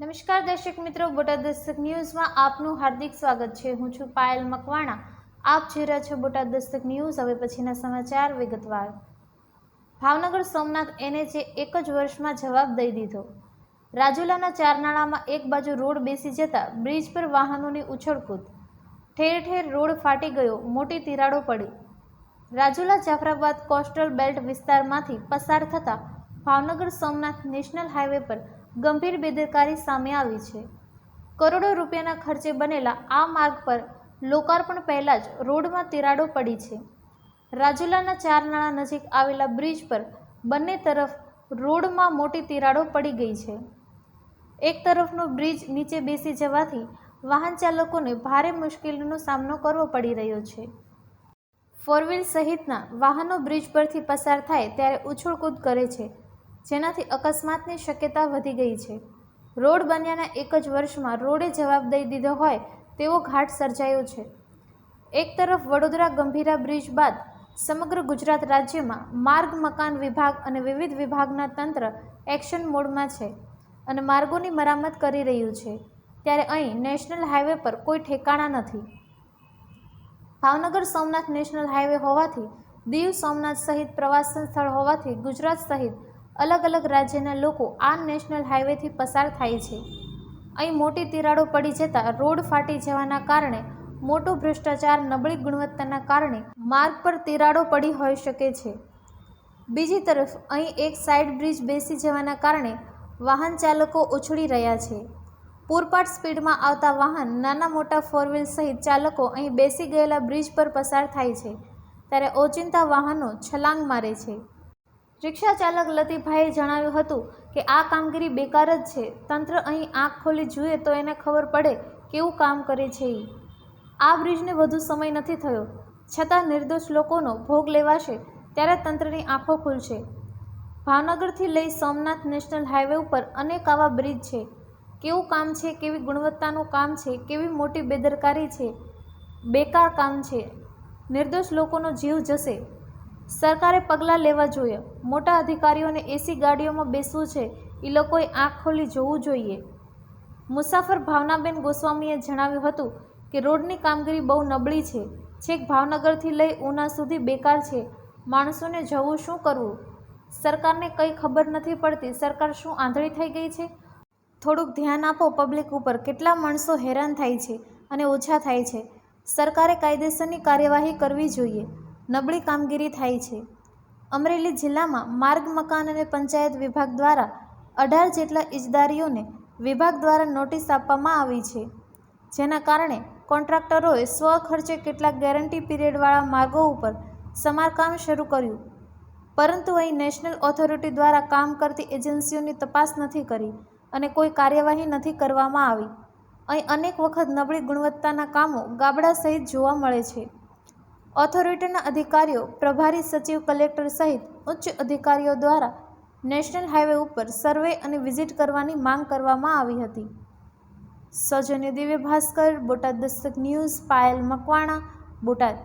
નમસ્કાર દર્શક મિત્રો, બોટાદ દસ્તક ન્યૂઝમાં આપનું હાર્દિક સ્વાગત છે। હું છું પાયલ મકવાણા। આપ જોઈ રહ્યા છો બોટાદ દસ્તક ન્યૂઝ। હવે પછીના સમાચાર વિગતવાર। ભાવનગર સોમનાથ NH એક જ વર્ષમાં જવાબ દઈ દીધો। રાજુલાના ચારનાળામાં એક બાજુ રોડ બેસી જતા બ્રિજ પર વાહનોની ઉછળકૂદ, ઠેર ઠેર રોડ ફાટી ગયો, મોટી તિરાડો પડી। રાજુલા જાફરાબાદ કોસ્ટલ બેલ્ટ વિસ્તારમાંથી પસાર થતા ભાવનગર સોમનાથ નેશનલ હાઈવે પર ગંભીર બેદરકારી સામે આવી છે। કરોડો રૂપિયાના ખર્ચે બનેલા આ માર્ગ પર લોકાર્પણ પહેલા જ રોડમાં તિરાડો પડી છે। રાજુલાના ચારનાળા નજીક આવેલા બ્રિજ પર બંને તરફ રોડમાં મોટી તિરાડો પડી ગઈ છે। એક તરફનો બ્રિજ નીચે બેસી જવાથી વાહન ચાલકોને ભારે મુશ્કેલીનો સામનો કરવો પડી રહ્યો છે। ફોર વ્હીલ સહિતના વાહનો બ્રિજ પરથી પસાર થાય ત્યારે ઉછળકૂદ કરે છે, જેનાથી અકસ્માતની શક્યતા વધી ગઈ છે। રોડ બન્યાના એક જ વર્ષમાં રોડે જવાબ દઈ દીધો હોય તેવો ઘાટ સર્જાયો છે। એક તરફ વડોદરા ગંભીરા બ્રિજ બાદ સમગ્ર ગુજરાત રાજ્યમાં માર્ગ મકાન વિભાગ અને વિવિધ વિભાગના તંત્ર એક્શન મોડમાં છે અને માર્ગોની મરામત કરી રહ્યું છે, ત્યારે અહીં નેશનલ હાઈવે પર કોઈ ઠેકાણા નથી। ભાવનગર સોમનાથ નેશનલ હાઈવે હોવાથી, દીવ સોમનાથ સહિત પ્રવાસન સ્થળ હોવાથી ગુજરાત સહિત અલગ અલગ રાજ્યના લોકો આ નેશનલ હાઈવેથી પસાર થાય છે। અહીં મોટી તિરાડો પડી જતા રોડ ફાટી જવાના કારણે મોટો ભ્રષ્ટાચાર, નબળી ગુણવત્તાના કારણે માર્ગ પર તિરાડો પડી હોઈ શકે છે। બીજી તરફ અહીં એક સાઇડ બ્રિજ બેસી જવાના કારણે વાહન ચાલકો ઉછળી રહ્યા છે। પૂરપાટ સ્પીડમાં આવતા વાહન, નાના મોટા ફોર વ્હીલ સહિત ચાલકો અહીં બેસી ગયેલા બ્રિજ પર પસાર થાય છે ત્યારે ઓચિંતા વાહનો છલાંગ મારે છે। રિક્ષા ચાલક લતીફભાઈએ જણાવ્યું હતું કે આ કામગીરી બેકાર જ છે। તંત્ર અહીં આંખ ખોલી જુએ તો એને ખબર પડે કેવું કામ કરે છે। આ બ્રિજને વધુ સમય નથી થયો, છતાં નિર્દોષ લોકોનો ભોગ લેવાશે ત્યારે તંત્રની આંખો ખુલશે। ભાવનગરથી લઈ સોમનાથ નેશનલ હાઈવે ઉપર અનેક આવા બ્રિજ છે। કેવું કામ છે, કેવી ગુણવત્તાનું કામ છે, કેવી મોટી બેદરકારી છે, બેકાર કામ છે, નિર્દોષ લોકોનો જીવ જશે। સરકારે પગલાં લેવા જોઈએ। મોટા અધિકારીઓને એસી ગાડીઓમાં બેસવું છે, એ લોકોએ આંખ ખોલી જોવું જોઈએ। મુસાફર ભાવનાબેન ગોસ્વામીએ જણાવ્યું હતું કે રોડની કામગીરી બહુ નબળી છે, છેક ભાવનગરથી લઈ ઉના સુધી બેકાર છે, માણસોને જવું શું કરવું? સરકારને કંઈ ખબર નથી પડતી? સરકાર શું આંધળી થઈ ગઈ છે? થોડુંક ધ્યાન આપો પબ્લિક ઉપર। કેટલા માણસો હેરાન થાય છે અને ઓછા થાય છે। સરકારે કાયદેસરની કાર્યવાહી કરવી જોઈએ। નબળી કામગીરી થાય છે। અમરેલી જિલ્લામાં માર્ગ મકાન અને પંચાયત વિભાગ દ્વારા 18 જેટલા ઇજદારીઓને વિભાગ દ્વારા નોટિસ આપવામાં આવી છે, જેના કારણે કોન્ટ્રાક્ટરોએ સ્વખર્ચે કેટલાક ગેરંટી પીરિયડવાળા માર્ગો ઉપર સમારકામ શરૂ કર્યું, પરંતુ અહીં નેશનલ ઓથોરિટી દ્વારા કામ કરતી એજન્સીઓની તપાસ નથી કરી અને કોઈ કાર્યવાહી નથી કરવામાં આવી। અહીં અનેક વખત નબળી ગુણવત્તાના કામો ગાબડા સહિત જોવા મળે છે। ઓથોરિટીના અધિકારીઓ, પ્રભારી સચિવ, કલેક્ટર સહિત ઉચ્ચ અધિકારીઓ દ્વારા નેશનલ હાઈવે ઉપર સર્વે અને વિઝિટ કરવાની માંગ કરવામાં આવી હતી। સૌજન્ય દિવ્ય ભાસ્કર, બોટાદ દસ્તક ન્યૂઝ, પાયલ મકવાણા, બોટાદ।